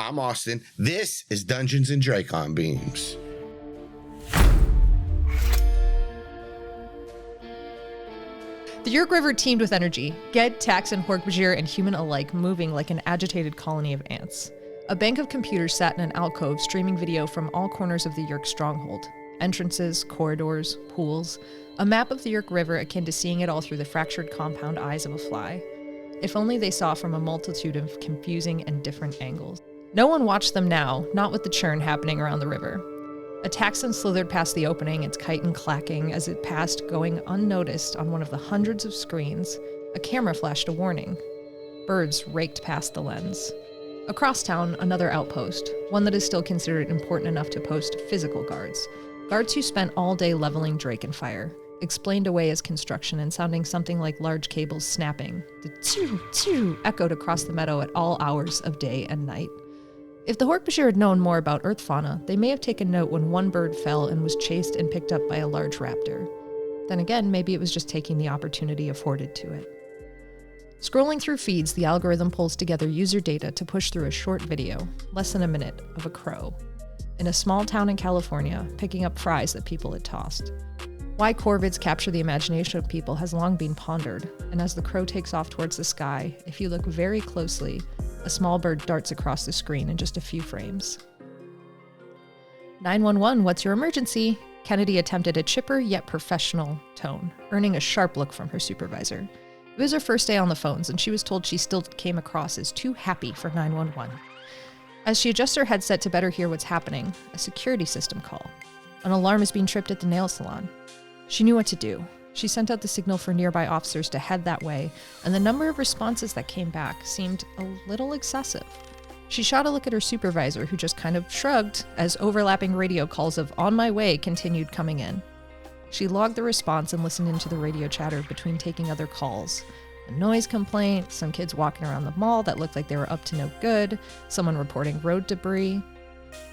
I'm Austin. This is Dungeons and Dracon Beams. The Yeerk River teemed with energy, Ged, Tax, and Hork-Bajir and human alike moving like an agitated colony of ants. A bank of computers sat in an alcove streaming video from all corners of the Yeerk stronghold. Entrances, corridors, pools, a map of the Yeerk River akin to seeing it all through the fractured compound eyes of a fly. If only they saw from a multitude of confusing and different angles. No one watched them now, not with the churn happening around the river. A Taxon slithered past the opening, its chitin clacking as it passed, going unnoticed on one of the hundreds of screens. A camera flashed a warning. Birds raked past the lens. Across town, another outpost, one that is still considered important enough to post physical guards. Guards who spent all day leveling Dracon fire, explained away as construction and sounding something like large cables snapping. The tsu echoed across the meadow at all hours of day and night. If the Hork-Bajir had known more about earth fauna, they may have taken note when one bird fell and was chased and picked up by a large raptor. Then again, maybe it was just taking the opportunity afforded to it. Scrolling through feeds, the algorithm pulls together user data to push through a short video, less than a minute, of a crow. In a small town in California, picking up fries that people had tossed. Why corvids capture the imagination of people has long been pondered, and as the crow takes off towards the sky, if you look very closely, a small bird darts across the screen in just a few frames. 911, what's your emergency? Kennedy attempted a chipper yet professional tone, earning a sharp look from her supervisor. It was her first day on the phones, and she was told she still came across as too happy for 911. As she adjusts her headset to better hear what's happening, a security system call. An alarm is being tripped at the nail salon. She knew what to do. She sent out the signal for nearby officers to head that way, and the number of responses that came back seemed a little excessive. She shot a look at her supervisor, who just kind of shrugged as overlapping radio calls of "on my way" continued coming in. She logged the response and listened into the radio chatter between taking other calls. A noise complaint, some kids walking around the mall that looked like they were up to no good, someone reporting road debris.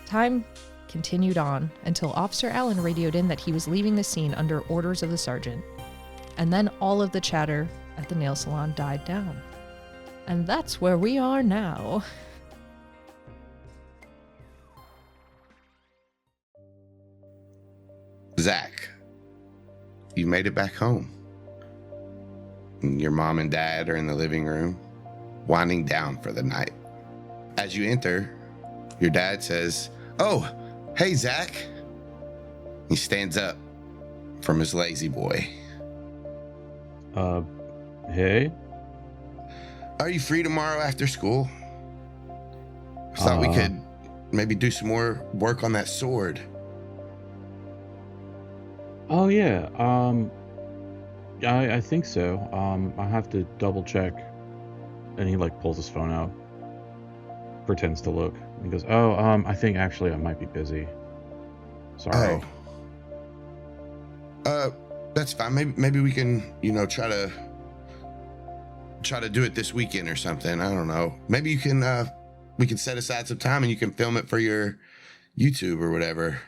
Time continued on until Officer Allen radioed in that he was leaving the scene under orders of the sergeant. And then all of the chatter at the nail salon died down. And that's where we are now. Zach, you made it back home. Your mom and dad are in the living room, winding down for the night. As you enter, your dad says, "Oh, hey, Zach." He stands up from his lazy boy. Hey? Are you free tomorrow after school? I thought we could maybe do some more work on that sword. Oh, yeah. I think so. I have to double check. And he, pulls his phone out. Pretends to look. He goes, I think actually I might be busy. Sorry. That's fine. Maybe we can, try to do it this weekend or something. I don't know. Maybe you can, we can set aside some time and you can film it for your YouTube or whatever.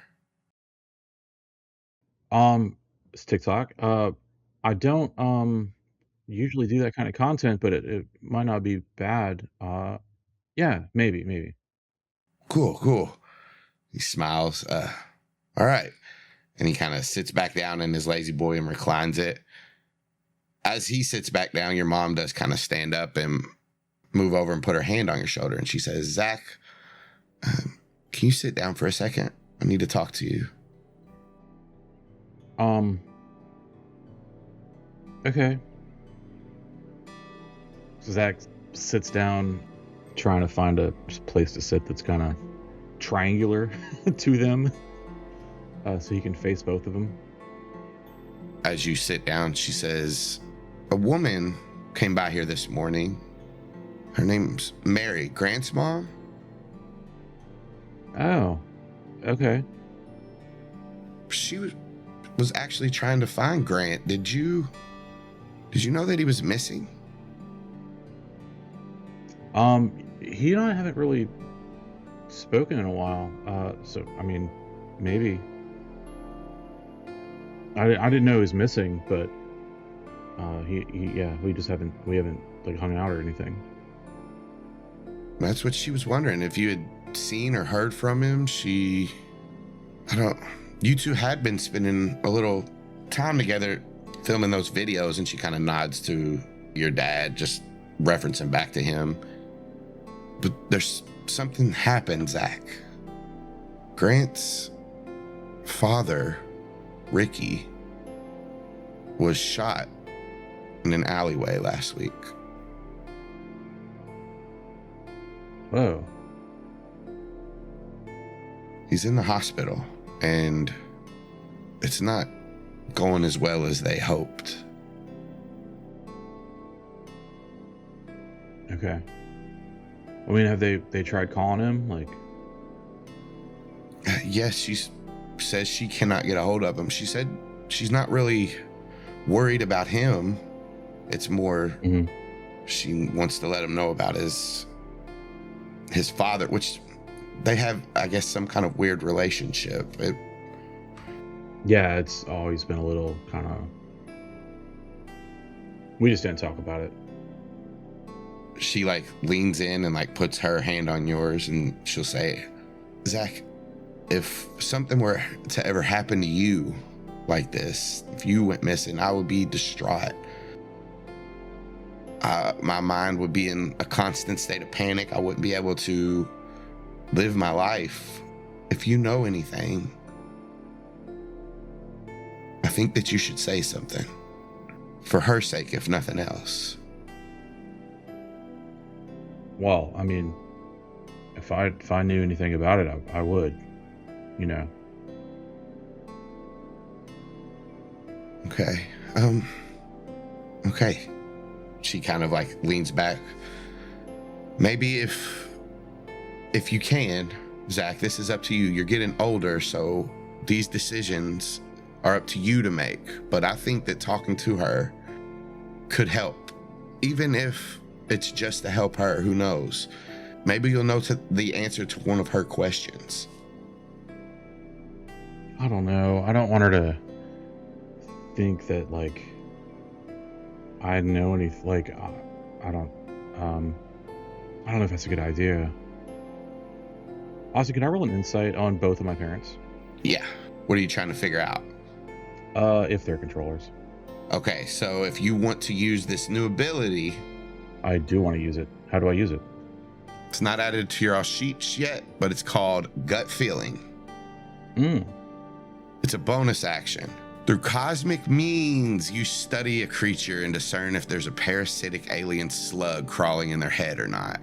It's TikTok. I don't, usually do that kind of content, but it might not be bad. Yeah, maybe. Cool. He smiles. All right. And he kind of sits back down in his lazy boy and reclines it. As he sits back down, your mom does kind of stand up and move over and put her hand on your shoulder. And she says, "Zach, can you sit down for a second? I need to talk to you." Okay. So Zach sits down, trying to find a place to sit that's kind of triangular to them, so he can face both of them. As you sit down, she says, "A woman came by here this morning. Her name's Mary, Grant's mom." Oh, okay. She was actually trying to find Grant. Did you know that he was missing? He and I haven't really spoken in a while. So I mean, maybe. I didn't know he was missing, but we haven't hung out or anything. That's what she was wondering, if you had seen or heard from him. You two had been spending a little time together filming those videos, and she kind of nods to your dad, just referencing back to him. But there's something happened, Zach. Grant's father, Ricky, was shot in an alleyway last week. Whoa. He's in the hospital, and it's not going as well as they hoped. Okay. I mean, have they tried calling him? Like, Yes, she says she cannot get a hold of him. She said she's not really worried about him. It's more she wants to let him know about his father, which they have, I guess, some kind of weird relationship. yeah, it's always been a little kind of. We just didn't talk about it. She like leans in and like puts her hand on yours, and she'll say, Zach, if something were to ever happen to you like this, if you went missing, I would be distraught. My mind would be in a constant state of panic. I wouldn't be able to live my life. If you know anything, I think that you should say something. For her sake, if nothing else. Well, I mean, if I knew anything about it, I would, you know. Okay. Okay. She kind of like leans back. Maybe if you can, Zach, this is up to you. You're getting older, so these decisions are up to you to make. But I think that talking to her could help. Even if it's just to help her, who knows? Maybe you'll know the answer to one of her questions. I don't know. I don't want her to think that, like, I know anything. Like, I don't know if that's a good idea. Also, can I roll an insight on both of my parents? Yeah. What are you trying to figure out? If they're controllers. Okay, so if you want to use this new ability... I do want to use it. How do I use it? It's not added to your sheets yet, but it's called Gut Feeling. It's a bonus action. Through cosmic means, you study a creature and discern if there's a parasitic alien slug crawling in their head or not.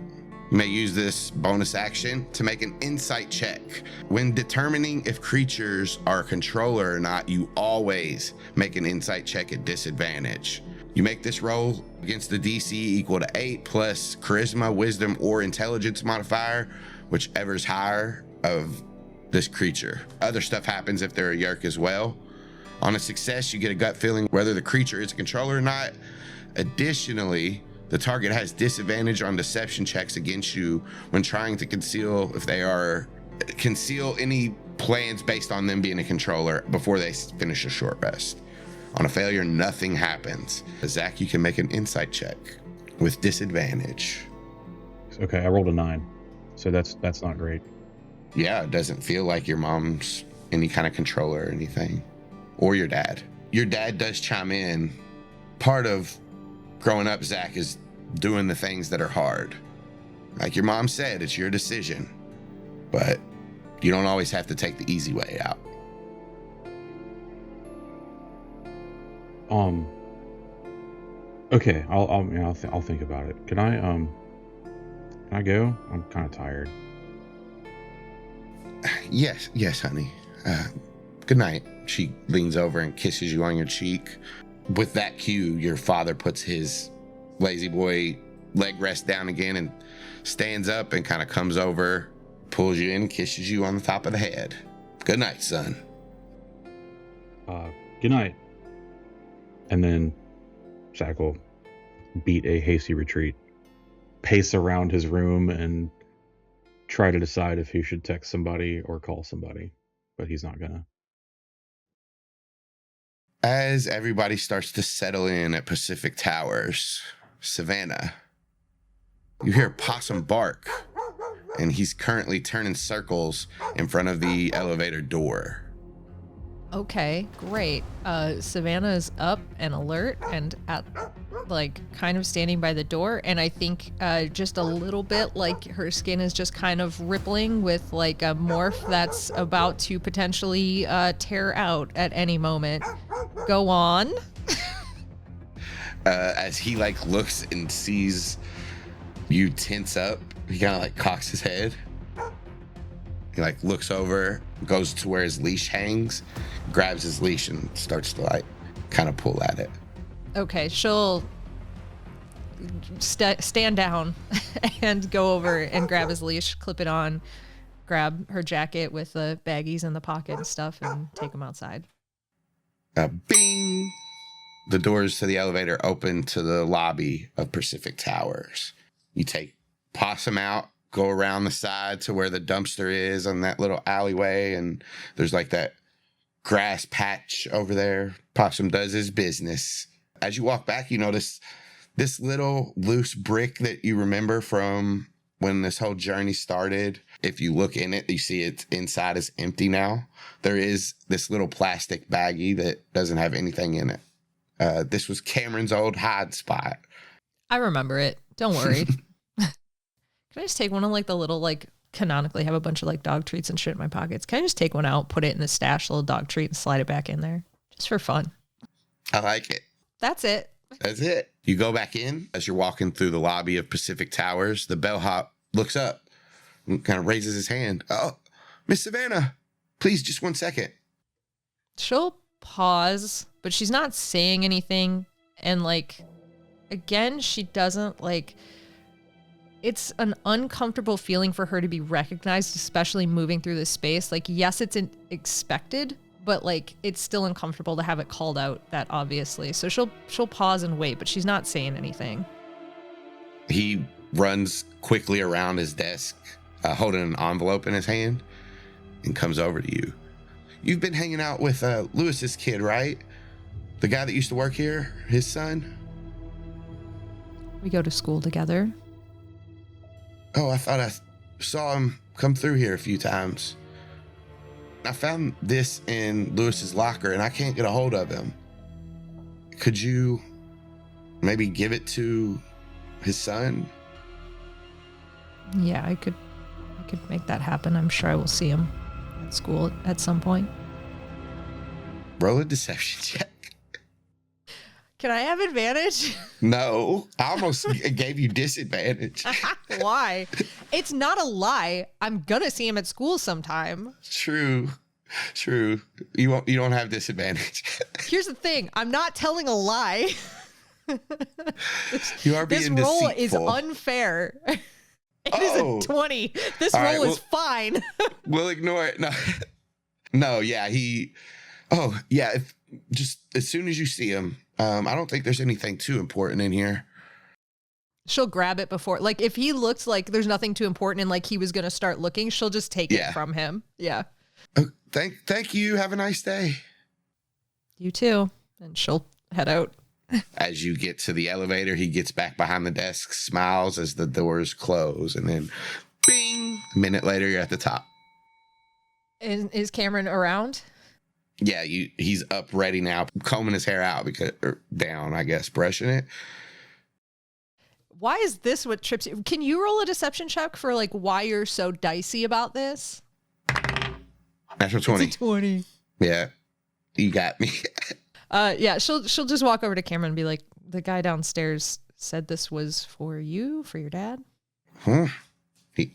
You may use this bonus action to make an insight check. When determining if creatures are a controller or not, you always make an insight check at disadvantage. You make this roll against the DC equal to 8 plus charisma, wisdom, or intelligence modifier, whichever's higher of this creature. Other stuff happens if they're a Yeerk as well. On a success, you get a gut feeling whether the creature is a controller or not. Additionally, the target has disadvantage on deception checks against you when trying to conceal any plans based on them being a controller before they finish a short rest. On a failure, nothing happens. Zach, you can make an insight check with disadvantage. Okay, I rolled a 9, so that's not great. Yeah, it doesn't feel like your mom's any kind of controller or anything. Or your dad. Your dad does chime in. Part of growing up, Zach, is doing the things that are hard. Like your mom said, it's your decision. But you don't always have to take the easy way out. Okay, I'll think about it. Can I go? I'm kind of tired. Yes, honey. Good night. She leans over and kisses you on your cheek. With that cue, your father puts his lazy boy leg rest down again and stands up and kind of comes over, pulls you in, kisses you on the top of the head. Good night, son. Good night. And then Zach will beat a hasty retreat, pace around his room, and try to decide if he should text somebody or call somebody, but he's not gonna. As everybody starts to settle in at Pacific Towers, Savannah, you hear a possum bark and he's currently turning circles in front of the elevator door. Okay, great. Savannah is up and alert and at like kind of standing by the door, and I think just a little bit like her skin is just kind of rippling with like a morph that's about to potentially tear out at any moment. Go on. As he like looks and sees you tense up, he kind of like cocks his head. He like looks over, goes to where his leash hangs, grabs his leash and starts to like kind of pull at it. Okay, she'll stand down and go over and grab his leash, clip it on, grab her jacket with the baggies in the pocket and stuff, and take him outside. Bing! The doors to the elevator open to the lobby of Pacific Towers. You take Possum out, go around the side to where the dumpster is on that little alleyway, and there's like that grass patch over there. Possum does his business. As you walk back, you notice this little loose brick that you remember from when this whole journey started. If you look in it, you see it's inside is empty now. There is this little plastic baggie that doesn't have anything in it. This was Kamren's old hide spot. I remember it. Don't worry. Can I just take one of like the little like canonically have a bunch of like dog treats and shit in my pockets? Can I just take one out, put it in the stash, little dog treat, and slide it back in there just for fun? I like it. That's it. That's it. You go back in. As you're walking through the lobby of Pacific Towers, the bellhop looks up and kind of raises his hand. Oh, Miss Savannah, please, just 1 second. She'll pause, but she's not saying anything. And like, again, she doesn't like, it's an uncomfortable feeling for her to be recognized, especially moving through this space. Like, yes, it's expected, but like, it's still uncomfortable to have it called out that obviously. So she'll pause and wait, but she's not saying anything. He runs quickly around his desk, holding an envelope in his hand, and comes over to you. You've been hanging out with Lewis's kid, right? The guy that used to work here, his son? We go to school together. Oh, I thought I saw him come through here a few times. I found this in Lewis's locker, and I can't get a hold of him. Could you maybe give it to his son? Yeah, I could make that happen. I'm sure I will see him at school at some point. Roll a deception check. Can I have advantage? No, I almost gave you disadvantage. Why? It's not a lie. I'm gonna see him at school sometime. True. You don't have disadvantage. Here's the thing. I'm not telling a lie. You are being deceitful. This roll is unfair. It is a 20. This roll is fine. We'll ignore it. No, yeah, if just as soon as you see him, I don't think there's anything too important in here. She'll grab it before, like, if he looks like there's nothing too important and like he was going to start looking, she'll just take it from him. Yeah. Oh, thank you. Have a nice day. You too. And she'll head out. As you get to the elevator, he gets back behind the desk, smiles as the doors close, and then bing, a minute later, you're at the top. Is Kamren around? Yeah, he's up ready now, combing his hair out down, I guess, brushing it. Why is this what trips you? Can you roll a deception check for like why you're so dicey about this? Natural 20. It's a 20. Yeah, you got me. Yeah, she'll just walk over to Kamren and be like, the guy downstairs said this was for you, for your dad. Huh? He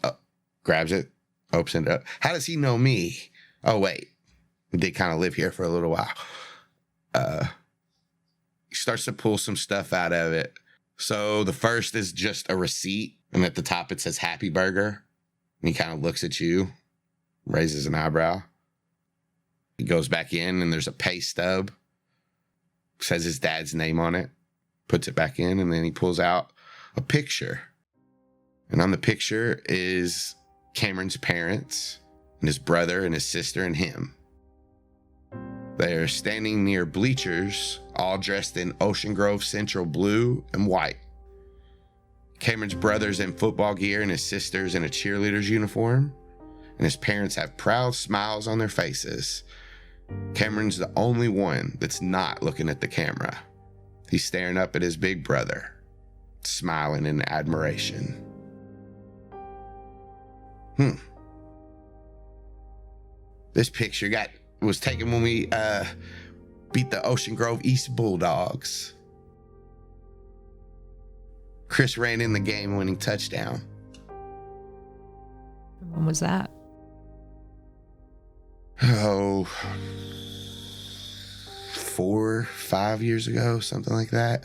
grabs it, opens it up. How does he know me? Oh, wait. We did kind of live here for a little while. He starts to pull some stuff out of it. So the first is just a receipt, and at the top it says Happy Burger. And he kind of looks at you, raises an eyebrow. He goes back in, and there's a pay stub. Says his dad's name on it, puts it back in, and then he pulls out a picture. And on the picture is Kamren's parents, and his brother, and his sister, and him. They are standing near bleachers, all dressed in Ocean Grove Central blue and white. Cameron's brother's in football gear and his sister's in a cheerleader's uniform, and his parents have proud smiles on their faces. Cameron's the only one that's not looking at the camera. He's staring up at his big brother, smiling in admiration. This picture was taken when we beat the Ocean Grove East Bulldogs. Chris ran in the game-winning touchdown. When was that? Oh, 4, 5 years ago, something like that.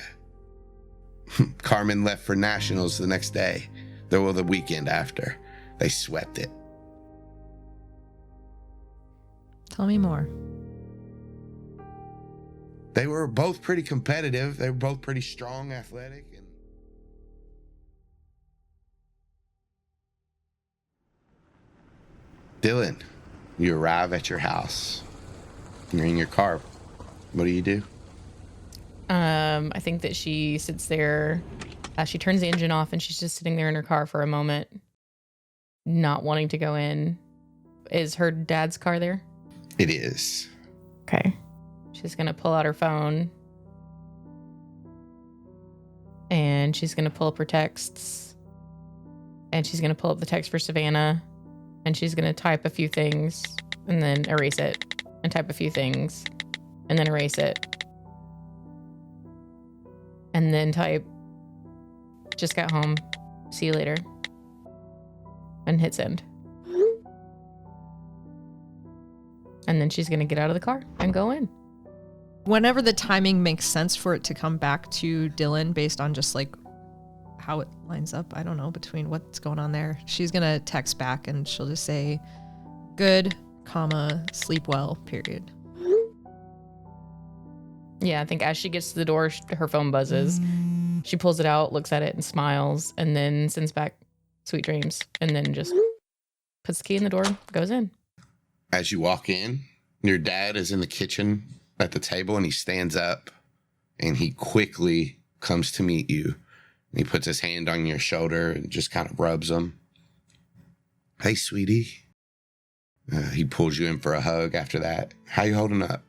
Kamren left for nationals the next day. The weekend after. They swept it. Tell me more. They were both pretty competitive. They were both pretty strong, athletic. Dylan, you arrive at your house. You're in your car. What do? I think that she sits there. She turns the engine off and she's just sitting there in her car for a moment, not wanting to go in. Is her dad's car there? It is. Okay. She's going to pull out her phone and she's going to pull up her texts and she's going to pull up the text for Savannah and she's going to type a few things and then erase it and type a few things and then erase it and then type, just got home, see you later, and hit send. And then she's going to get out of the car and go in. Whenever the timing makes sense for it to come back to Dylan based on just like how it lines up, I don't know, between what's going on there, she's going to text back and she'll just say, good, comma, sleep well, period. Yeah, I think as she gets to the door, her phone buzzes. She pulls it out, looks at it, and smiles, and then sends back sweet dreams, and then just puts the key in the door, goes in. As you walk in, your dad is in the kitchen at the table, and he stands up, and he quickly comes to meet you. And he puts his hand on your shoulder and just kind of rubs them. Hey, sweetie. He pulls you in for a hug after that. How you holding up?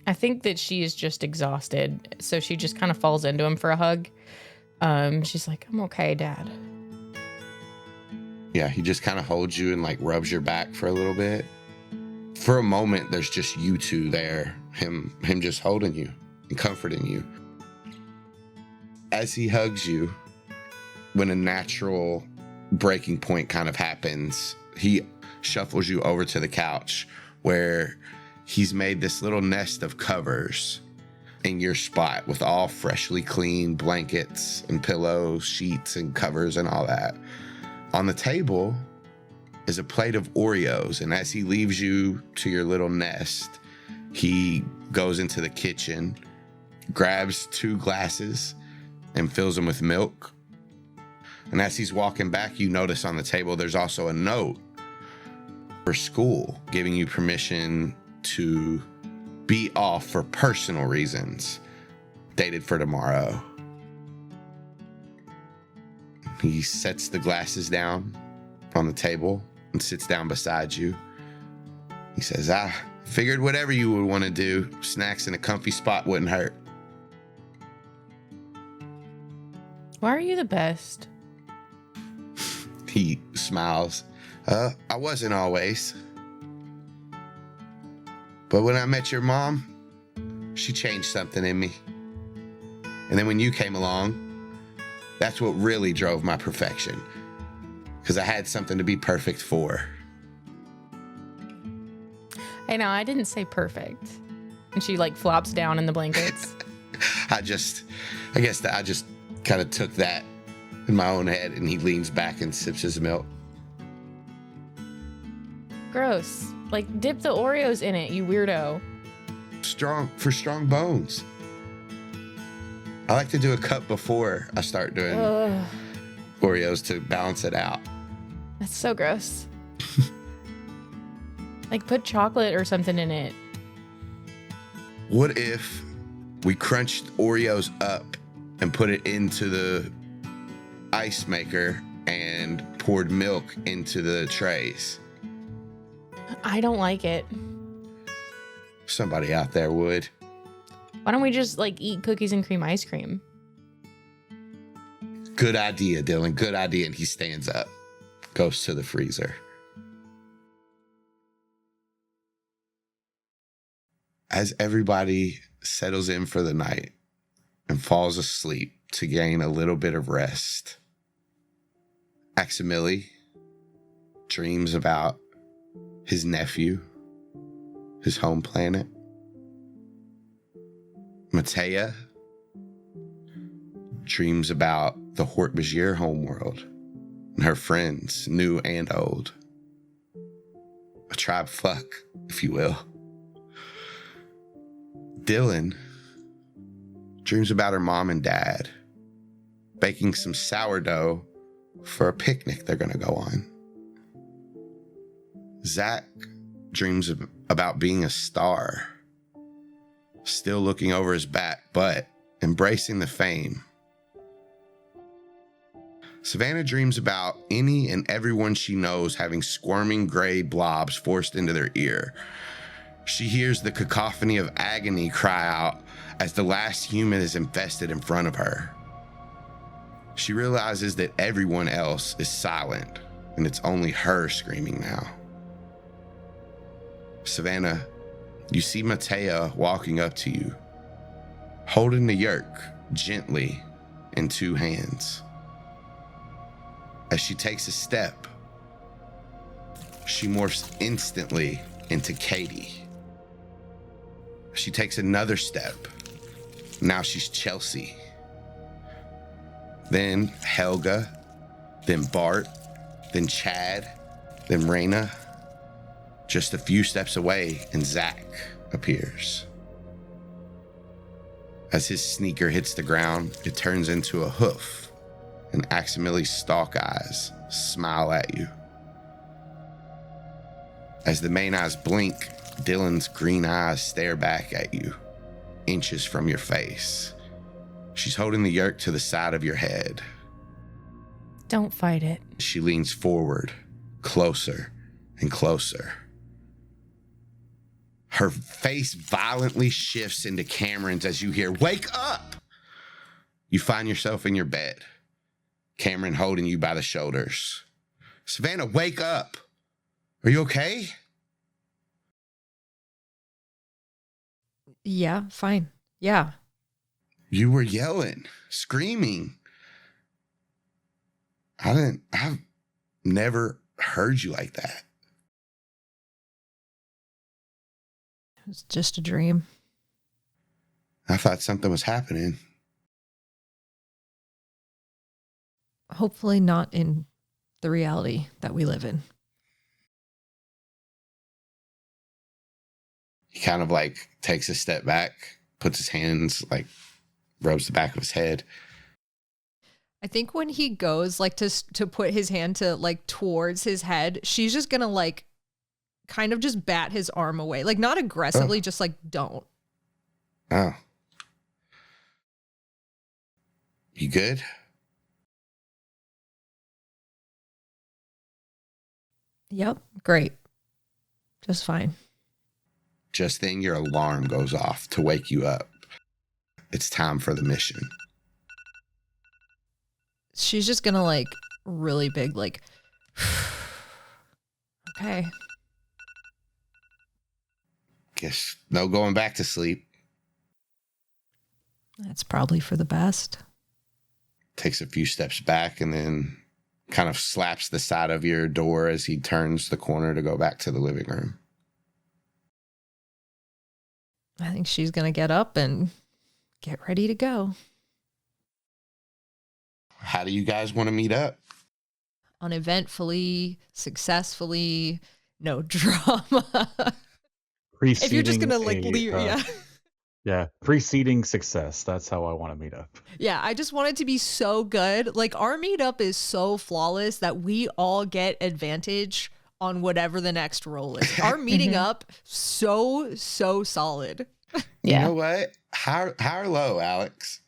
I think that she is just exhausted, so she just kind of falls into him for a hug. She's like, I'm okay, Dad. Yeah, he just kind of holds you and like rubs your back for a little bit. For a moment, there's just you two there, him just holding you and comforting you. As he hugs you, when a natural breaking point kind of happens, he shuffles you over to the couch where he's made this little nest of covers in your spot with all freshly cleaned blankets and pillows, sheets and covers and all that. On the table is a plate of Oreos, and as he leaves you to your little nest, he goes into the kitchen, grabs 2 glasses and fills them with milk. And as he's walking back, you notice on the table there's also a note for school giving you permission to be off for personal reasons, dated for tomorrow. He sets the glasses down on the table and sits down beside you. He says, I figured whatever you would want to do, snacks in a comfy spot wouldn't hurt. Why are you the best? He smiles. I wasn't always. But when I met your mom, she changed something in me. And then when you came along, that's what really drove my perfection. Because I had something to be perfect for. Hey, now I didn't say perfect. And she like flops down in the blankets. I guess that I just kind of took that in my own head, and he leans back and sips his milk. Gross. Like, dip the Oreos in it, you weirdo. Strong bones. I like to do a cup before I start doing Oreos to balance it out. That's so gross. Like, put chocolate or something in it. What if We crunched Oreos up and put it into the ice maker and poured milk into the trays. I don't like it. Somebody out there would. Why don't we just like eat cookies and cream ice cream? Good idea, Dylan. Good idea. And he stands up, goes to the freezer. As everybody settles in for the night and falls asleep to gain a little bit of rest, Aximili dreams about his nephew, his home planet. Matea dreams about the Hork-Bajir homeworld and her friends, new and old. A tribe fuck, if you will. Dylan dreams about her mom and dad baking some sourdough for a picnic they're going to go on. Zach dreams about being a star, still looking over his back, but embracing the fame. Savannah dreams about any and everyone she knows having squirming gray blobs forced into their ear. She hears the cacophony of agony cry out as the last human is infested in front of her. She realizes that everyone else is silent and it's only her screaming now. Savannah, you see Matea walking up to you, holding the Yeerk gently in two hands. As she takes a step, she morphs instantly into Katie. She takes another step. Now she's Chelsea. Then Helga, then Bart, then Chad, then Raina. Just a few steps away, and Zach appears. As his sneaker hits the ground, it turns into a hoof, and Aximili's stalk eyes smile at you. As the main eyes blink, Dylan's green eyes stare back at you, inches from your face. She's holding the Yeerk to the side of your head. Don't fight it. She leans forward, closer and closer. Her face violently shifts into Kamren's as you hear, "Wake up!" You find yourself in your bed, Kamren holding you by the shoulders. "Savannah, wake up! Are you okay?" Yeah, fine. Yeah. You were yelling, screaming. I've never heard you like that. It was just a dream. I thought something was happening. Hopefully not in the reality that we live in. He kind of like takes a step back, puts his hands, like rubs the back of his head. I think when he goes like to put his hand to like towards his head, she's just gonna like kind of just bat his arm away. Like not aggressively, just like don't. Oh. You good? Yep, great. Just fine. Just then your alarm goes off to wake you up. It's time for the mission. She's just gonna like really big like okay. Guess no going back to sleep. That's probably for the best. Takes a few steps back and then kind of slaps the side of your door as he turns the corner to go back to the living room. I think she's gonna get up and get ready to go. How do you guys want to meet up? Uneventfully, successfully, no drama. If you're just gonna like leave, yeah. Yeah, preceding success. That's how I want to meet up. Yeah, I just want it to be so good. Like our meetup is so flawless that we all get advantage on whatever the next roll is. Our meeting up so solid. You know what? High or low, Alex?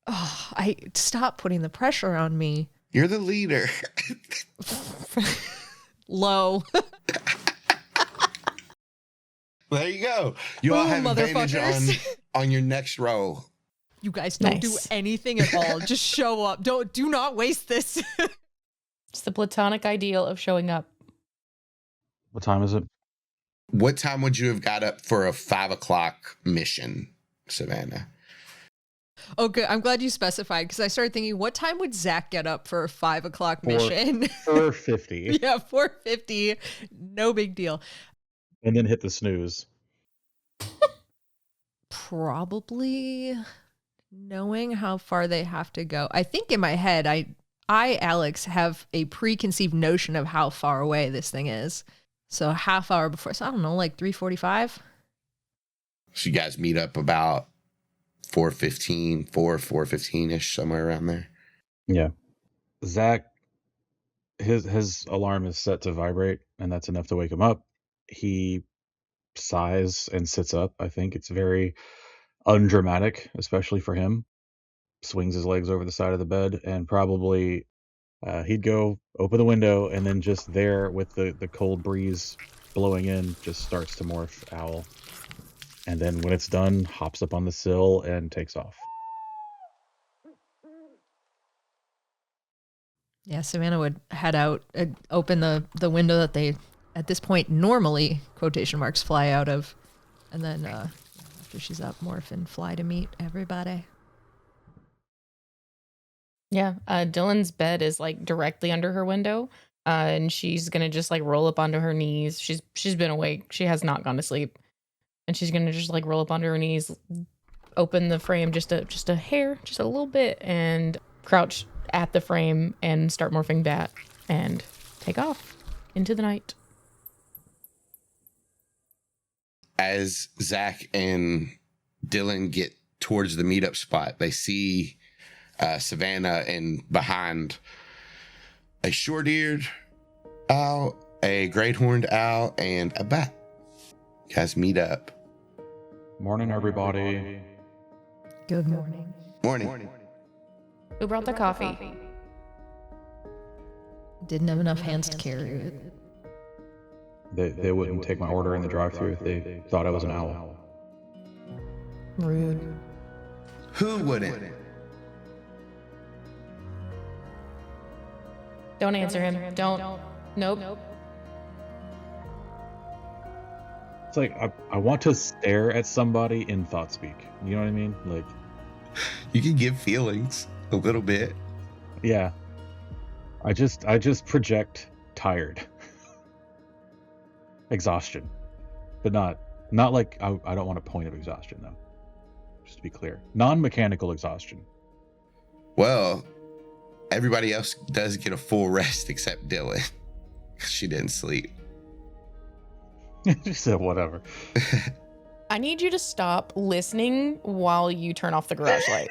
Oh, stop putting the pressure on me. You're the leader. Low. There you go. You all have advantage on your next roll. You guys don't do anything at all. Just show up. Do not waste this. It's the platonic ideal of showing up. What time is it? What time would you have got up for a 5 o'clock mission, Savannah? Okay, I'm glad you specified because I started thinking, what time would Zach get up for a 5 o'clock mission? 4:50. Yeah, 4:50. No big deal. And then hit the snooze. Probably knowing how far they have to go. I think in my head, I Alex, have a preconceived notion of how far away this thing is. So a half hour before, so I don't know, like 3:45. So you guys meet up about 4:15-ish, somewhere around there. Yeah. Zach, his alarm is set to vibrate, and that's enough to wake him up. He sighs and sits up. I think it's very undramatic, especially for him. Swings his legs over the side of the bed, and probably he'd go open the window, and then just there with the cold breeze blowing in, just starts to morph owl. And then when it's done, hops up on the sill and takes off. Yeah, Savannah would head out, open the window that they, at this point, normally, quotation marks, fly out of. And then after she's up, morph and fly to meet everybody. Yeah, Dylan's bed is like directly under her window, and she's gonna just like roll up onto her knees. She's been awake. She has not gone to sleep, and she's gonna just like roll up onto her knees, open the frame just a hair, just a little bit, and crouch at the frame and start morphing that and take off into the night. As Zach and Dylan get towards the meetup spot, they see Savannah and behind a short-eared owl, a great-horned owl, and a bat. You guys meet up. Morning, everybody. Good morning. Morning. Who brought the coffee? Didn't have enough hands to carry it. They wouldn't take my order in the drive-thru if they thought I was an owl. Rude. Who wouldn't? Don't answer him. Don't. Nope. It's like I want to stare at somebody in thought speak. You know what I mean? Like, You can give feelings a little bit. yeah. I just project tired. Exhaustion. But not like I don't want a point of exhaustion though. Just to be clear. Non-mechanical exhaustion. Well, everybody else does get a full rest except Dylan. She didn't sleep. She said whatever. I need you to stop listening while you turn off the garage light.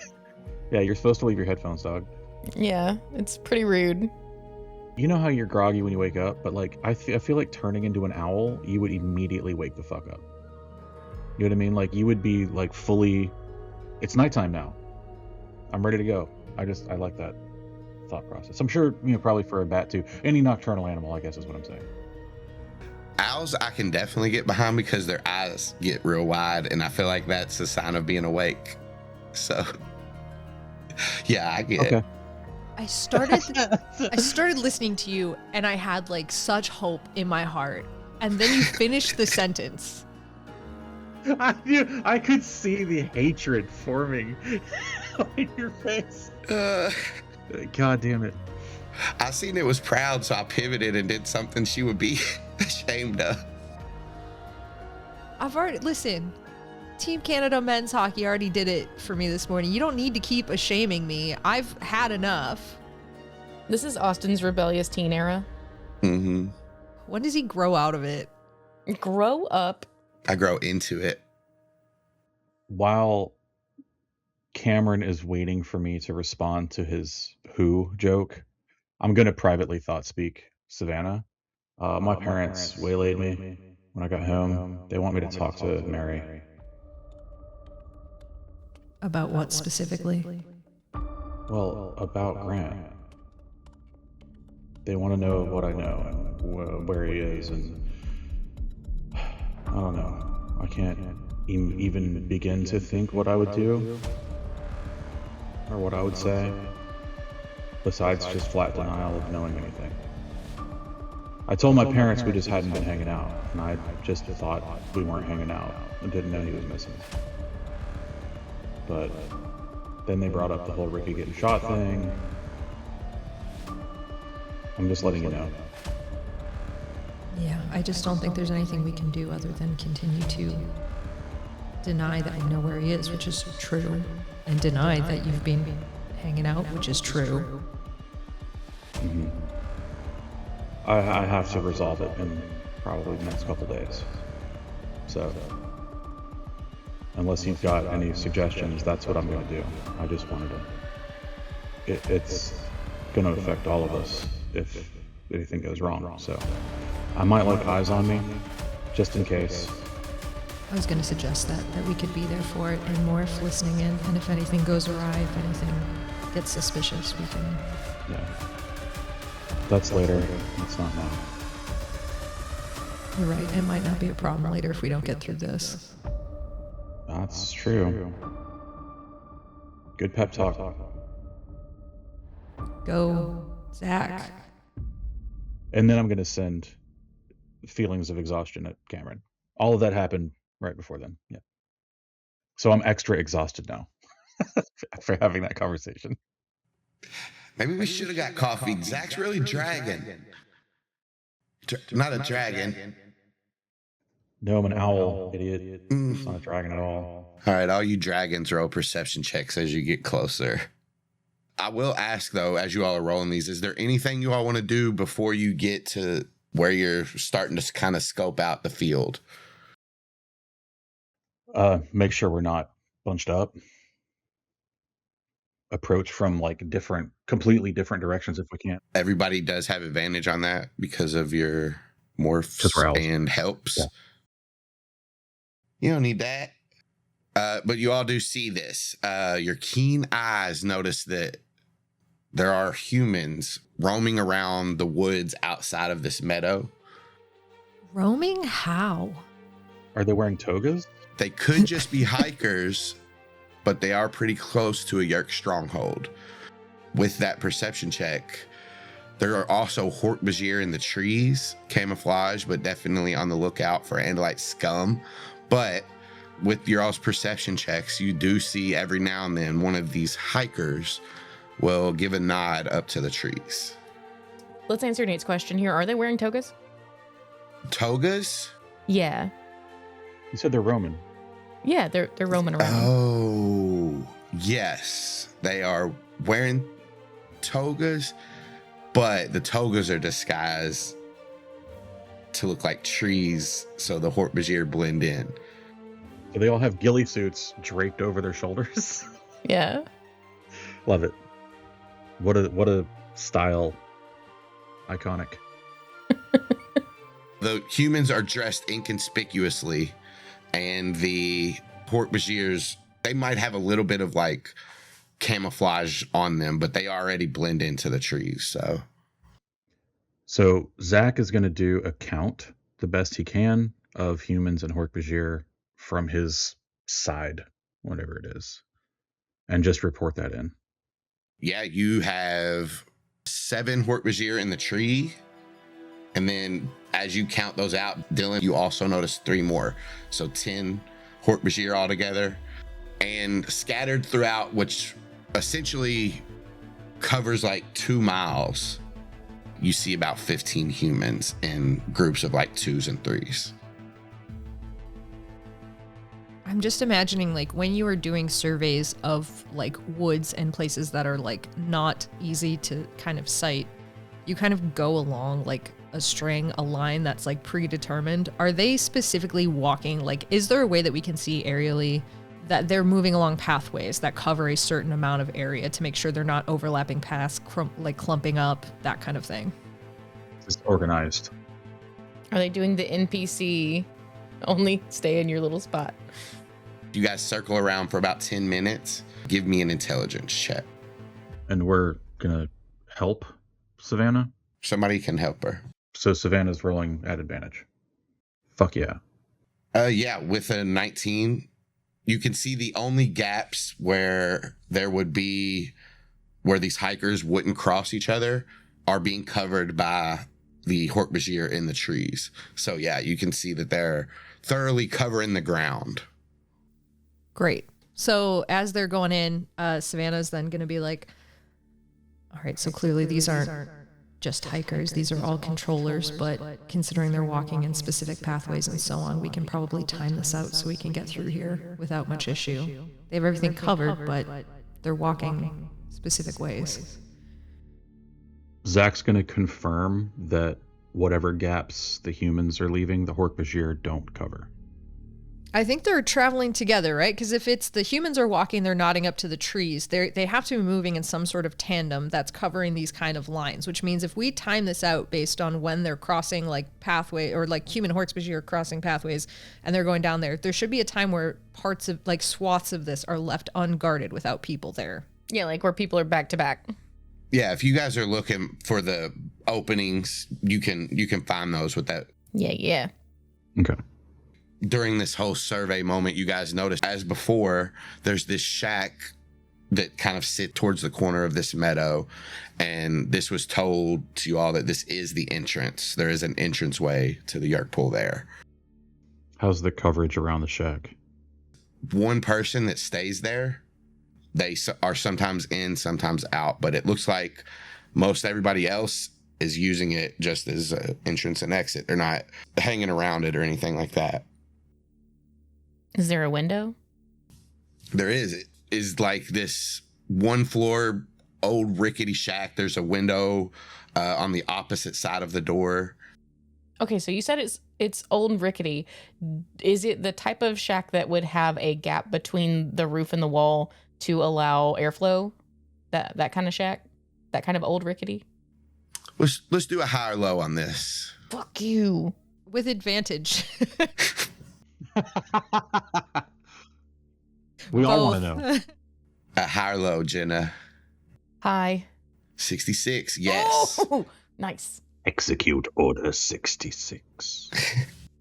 Yeah, you're supposed to leave your headphones, dog. Yeah, it's pretty rude. You know how you're groggy when you wake up, but like I feel like turning into an owl, you would immediately wake the fuck up. You know what I mean? Like you would be like fully, it's nighttime now. I'm ready to go. I like that thought process. I'm sure, probably for a bat too. Any nocturnal animal, I guess is what I'm saying. Owls, I can definitely get behind because their eyes get real wide, and I feel like that's a sign of being awake. So, yeah, I get it. I started listening to you, and I had like such hope in my heart, and then you finished the sentence. I could see the hatred forming on your face. God damn it. I seen it was proud, so I pivoted and did something she would be ashamed of. Listen, Team Canada men's hockey already did it for me this morning. You don't need to keep shaming me. I've had enough. This is Austin's rebellious teen era. Mm-hmm. When does he grow out of it? Grow up. I grow into it. While Kamren is waiting for me to respond to his who joke, I'm going to privately thought speak Savannah. My parents waylaid me when I got home. They want me to talk to Mary. About what specifically? Well, about Grant. They want to know what I know and where he is, and I don't know. I can't even begin to think what I would do or what I would say, besides just flat denial of knowing anything. I told my parents we just hadn't been hanging out, and I just thought we weren't hanging out and didn't know he was missing. But then they brought up the whole Ricky getting shot thing. I'm just letting you know. Yeah, I just don't think there's anything we can do other than continue to deny that we know where he is, which is true, and deny that you've been hanging out, which is true. Mm-hmm. I have to resolve it in probably the next couple days. So, unless you've got any suggestions, that's what I'm going to do. I just wanted to... It's going to affect all of us if anything goes wrong, so I might like eyes on me, just in case. I was going to suggest that we could be there for it, and Morph listening in, and if anything goes awry, if anything gets suspicious, we can... Yeah. That's later. It's not now. You're right, it might not be a problem later if we don't get through this. That's true. Good pep talk. Go, Zach. And then I'm going to send feelings of exhaustion at Kamren. All of that happened right before then. Yeah. So I'm extra exhausted now after having that conversation. Maybe we should have got coffee. Zach's really dragging. Not a dragon. No, I'm an owl, idiot. It's not a dragon at all. All right, all you dragons roll perception checks as you get closer. I will ask, though, as you all are rolling these, is there anything you all want to do before you get to where you're starting to kind of scope out the field? Make sure we're not bunched up. Approach from like completely different directions if we can. Everybody does have advantage on that because of your morphs and helps. Yeah. You don't need that. But you all do see this. Your keen eyes notice that there are humans roaming around the woods outside of this meadow. Roaming? How? Are they wearing togas? They could just be hikers, but they are pretty close to a Yeerk stronghold. With that perception check, there are also Hork-Bajir in the trees, camouflage, but definitely on the lookout for Andalite scum. But with your all's perception checks, you do see every now and then one of these hikers will give a nod up to the trees. Let's answer Nate's question here. Are they wearing togas? Togas? Yeah. You said they're Roman. Yeah, they're roaming around. Oh, yes. They are wearing togas, but the togas are disguised to look like trees so the Hork-Bajir blend in. So they all have ghillie suits draped over their shoulders. Yeah. Love it. What a style. Iconic. The humans are dressed inconspicuously, and the Hork-Bajirs, they might have a little bit of like camouflage on them, but they already blend into the trees. So Zach is going to do a count the best he can of humans and Hork-Bajir from his side, whatever it is, and just report that in. Yeah, you have 7 Hork-Bajir in the tree. And then as you count those out, Dylan, you also notice 3 more. So 10 Hork-Bajir altogether. And scattered throughout, which essentially covers like 2 miles, you see about 15 humans in groups of like 2s and 3s. I'm just imagining like when you are doing surveys of like woods and places that are like not easy to kind of sight, you kind of go along like a string, a line that's like predetermined. Are they specifically walking? Like, is there a way that we can see aerially that they're moving along pathways that cover a certain amount of area to make sure they're not overlapping paths, like clumping up, that kind of thing? Just organized. Are they doing the NPC only stay in your little spot? You guys circle around for about 10 minutes. Give me an intelligence check. And we're gonna help Savannah? Somebody can help her. So Savannah's rolling at advantage. Fuck yeah. Yeah, with a 19, you can see the only gaps where there would be, where these hikers wouldn't cross each other, are being covered by the Hork-Bajir in the trees. So yeah, you can see that they're thoroughly covering the ground. Great. So as they're going in, Savannah's then going to be like, all right, so clearly these aren't just hikers. These are all controllers, but considering they're walking in specific pathways and so on, we can probably time this out so we can get through here without much issue. They have everything covered, but they're walking specific ways. Zach's gonna confirm that whatever gaps the humans are leaving, the Hork-Bajir don't cover. I think they're traveling together, right? Because if it's the humans are walking, they're nodding up to the trees. They have to be moving in some sort of tandem that's covering these kind of lines, which means if we time this out based on when they're crossing like pathway or like human Hork-Bajir are crossing pathways and they're going down there should be a time where parts of like swaths of this are left unguarded without people there. Yeah, like where people are back to back. Yeah, if you guys are looking for the openings, you can find those with that. Yeah. Okay. During this whole survey moment, you guys notice, as before, there's this shack that kind of sit towards the corner of this meadow. And this was told to you all that this is the entrance. There is an entranceway to the Yeerk pool there. How's the coverage around the shack? One person that stays there, they are sometimes in, sometimes out. But it looks like most everybody else is using it just as an entrance and exit. They're not hanging around it or anything like that. Is there a window? There is. It is like this one floor, old rickety shack. There's a window on the opposite side of the door. Okay, so you said it's old and rickety. Is it the type of shack that would have a gap between the roof and the wall to allow airflow? That kind of shack? That kind of old rickety? Let's do a high or low on this. Fuck you. With advantage. We all want to know. A high or low, Jenna? Hi. 66, yes. Oh, nice. Execute Order 66.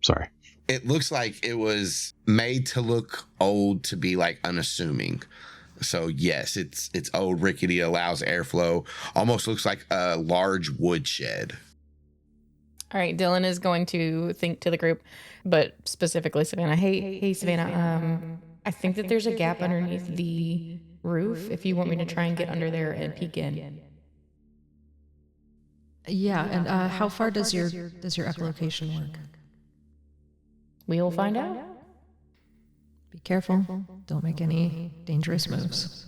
Sorry. It looks like it was made to look old to be like unassuming. So yes, it's old rickety, allows airflow. Almost looks like a large wood shed. All right, Dylan is going to think to the group, but specifically Savannah. Hey, Savannah. I think that there's a gap underneath the roof. If you want me to try and get under there and peek in. Yeah, and how far does your echolocation work? We'll find out. Be careful. Don't make any dangerous moves.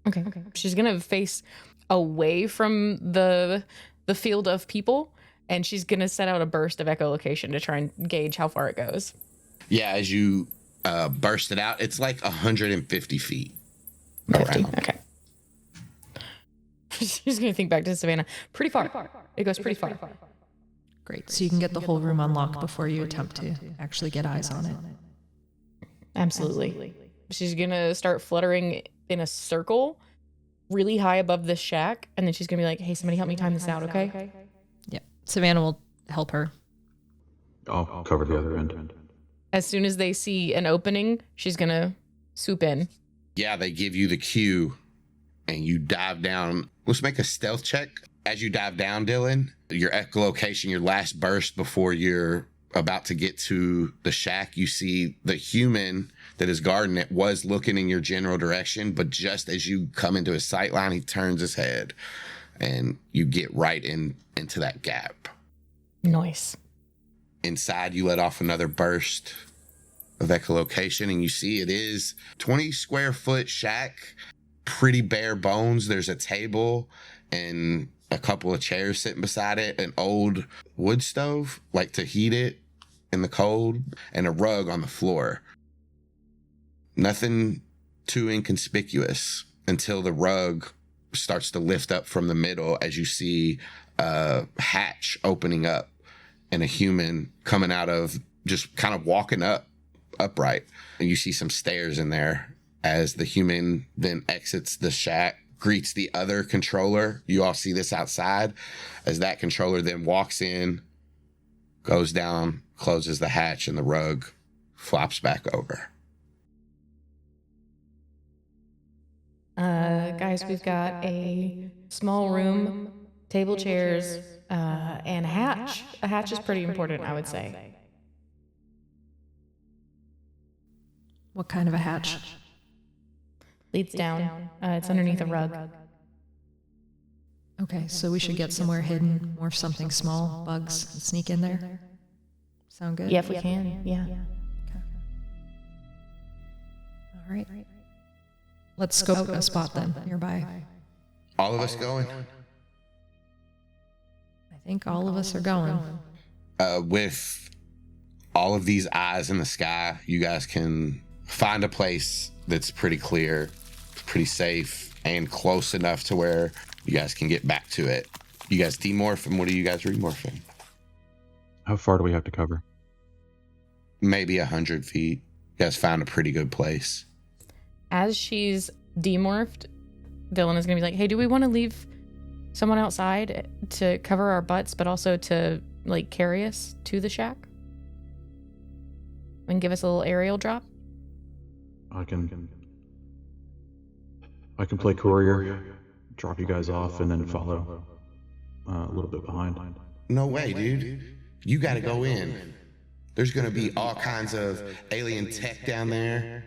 Okay. She's gonna face away from the field of people. And she's going to set out a burst of echolocation to try and gauge how far it goes. Yeah, as you burst it out, it's like 150 feet. 50, okay. She's going to think back to Savannah. Pretty far. It goes pretty far. Great. So you can get the whole room unlocked before you attempt to actually get eyes on it. Absolutely. She's going to start fluttering in a circle really high above this shack. And then she's going to be like, hey, somebody help me time this out, okay? Savannah will help her. I'll cover the other end. As soon as they see an opening, she's going to swoop in. Yeah, they give you the cue and you dive down. Let's make a stealth check. As you dive down, Dylan, your echolocation, your last burst before you're about to get to the shack, you see the human that is guarding it was looking in your general direction, but just as you come into his sight line, he turns his head. And you get right into that gap. Nice. Inside, you let off another burst of echolocation, and you see it is 20 square foot shack, pretty bare bones. There's a table and a couple of chairs sitting beside it, an old wood stove, like to heat it in the cold, and a rug on the floor. Nothing too inconspicuous until the rug starts to lift up from the middle as you see a hatch opening up and a human coming out of, just kind of walking up upright. And you see some stairs in there as the human then exits the shack, greets the other controller. You all see this outside as that controller then walks in, goes down, closes the hatch, and the rug flops back over. Guys, we've got a small room, table, chairs, and a hatch. A hatch is pretty important, I would say. What kind of a hatch? Leads down. It's underneath a rug. Okay, so we should get somewhere hidden, morph something small, bugs, and sneak in there. Sound good? Yeah, if we can. Yeah. Okay. All right. Let's scope a spot then, nearby. All of us going? I think all of us are going. With all of these eyes in the sky, you guys can find a place that's pretty clear, pretty safe, and close enough to where you guys can get back to it. You guys demorph, and what are you guys remorphing? How far do we have to cover? Maybe 100 feet. You guys found a pretty good place. As she's demorphed, Dylan is going to be like, hey, do we want to leave someone outside to cover our butts, but also to, like, carry us to the shack? And give us a little aerial drop? I can play courier, drop you guys off, and then follow a little bit behind. No way, dude. You got to go in. There's going to be all kinds of alien tech down there.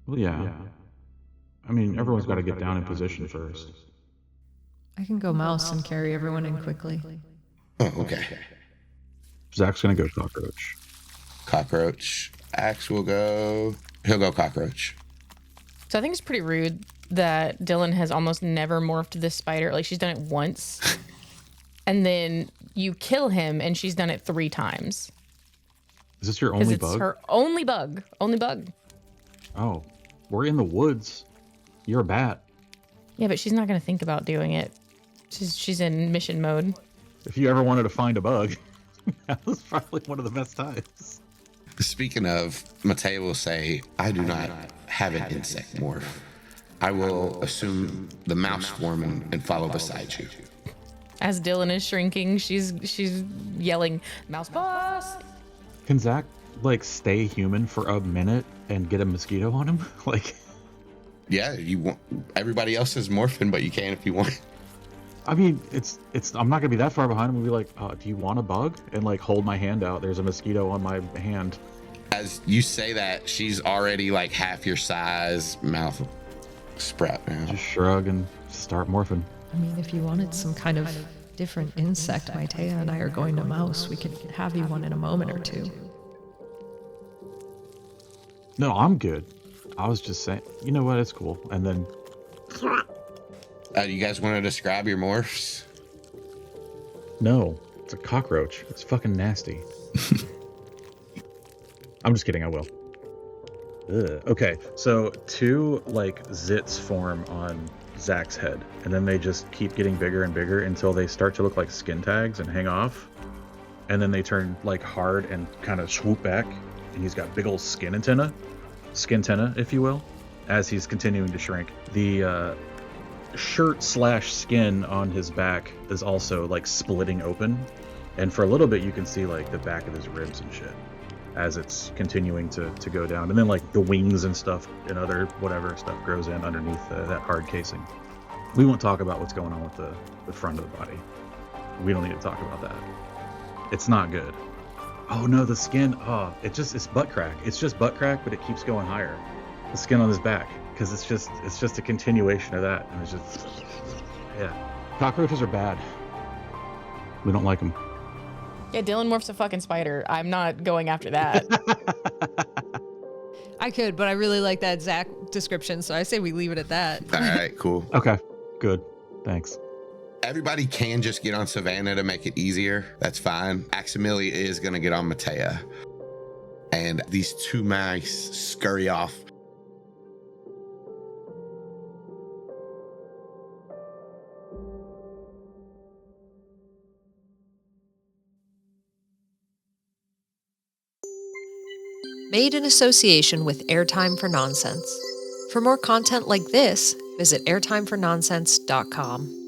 Well, yeah. I mean, everyone's got to get down in position first. I can go mouse and carry everyone in quickly. Oh, okay. Zach's gonna go cockroach. Cockroach. Axe will go. He'll go cockroach. So I think it's pretty rude that Dylan has almost never morphed this spider. Like, she's done it once. And then you kill him, and she's done it 3 times. Is this your only it's bug? Her only bug. Only bug. Oh, we're in the woods. You're a bat. Yeah, but she's not going to think about doing it. She's in mission mode. If you ever wanted to find a bug, that was probably one of the best times. Speaking of, Mateo will say, I do not have an insect morph. I will assume the mouse form and follow beside you. As Dylan is shrinking, she's yelling, "Mouse boss!" Can Zach, like, stay human for a minute and get a mosquito on him? Like, yeah, you want. Everybody else is morphing, but you can if you want. I mean, it's. I'm not gonna be that far behind him. We'll be like, do you want a bug? And, like, hold my hand out. There's a mosquito on my hand. As you say that, she's already like half your size, mouth sprout now. Just shrug and start morphing. I mean, if you wanted some kind of different insect, Matea and I are going to mouse. We could have you one in a moment or two. No, I'm good. I was just saying, you know what? It's cool. And then, You guys want to describe your morphs? no, it's a cockroach. It's fucking nasty. I'm just kidding. I will. Ugh. Okay, so 2 like zits form on Zach's head, and then they just keep getting bigger and bigger until they start to look like skin tags and hang off, and then they turn like hard and kind of swoop back, and he's got big old skin antenna, if you will, as he's continuing to shrink. The shirt/skin on his back is also like splitting open, and for a little bit you can see like the back of his ribs and shit as it's continuing to go down, and then like the wings and stuff and other whatever stuff grows in underneath that hard casing. We won't talk about what's going on with the front of the body. We don't need to talk about that. It's not good. Oh no, the skin, it's butt crack. It's just butt crack, but it keeps going higher. The skin on his back, because it's just a continuation of that, and it's just, yeah. Cockroaches are bad. We don't like them. Yeah, Dylan morphs a fucking spider. I'm not going after that. I could, but I really like that Zach description, so I say we leave it at that. All right, cool. Okay, good. Thanks. Everybody can just get on Savannah to make it easier. That's fine. Aximili is going to get on Matea. And these 2 mice scurry off. Made in association with Airtime for Nonsense. For more content like this, visit airtimefornonsense.com.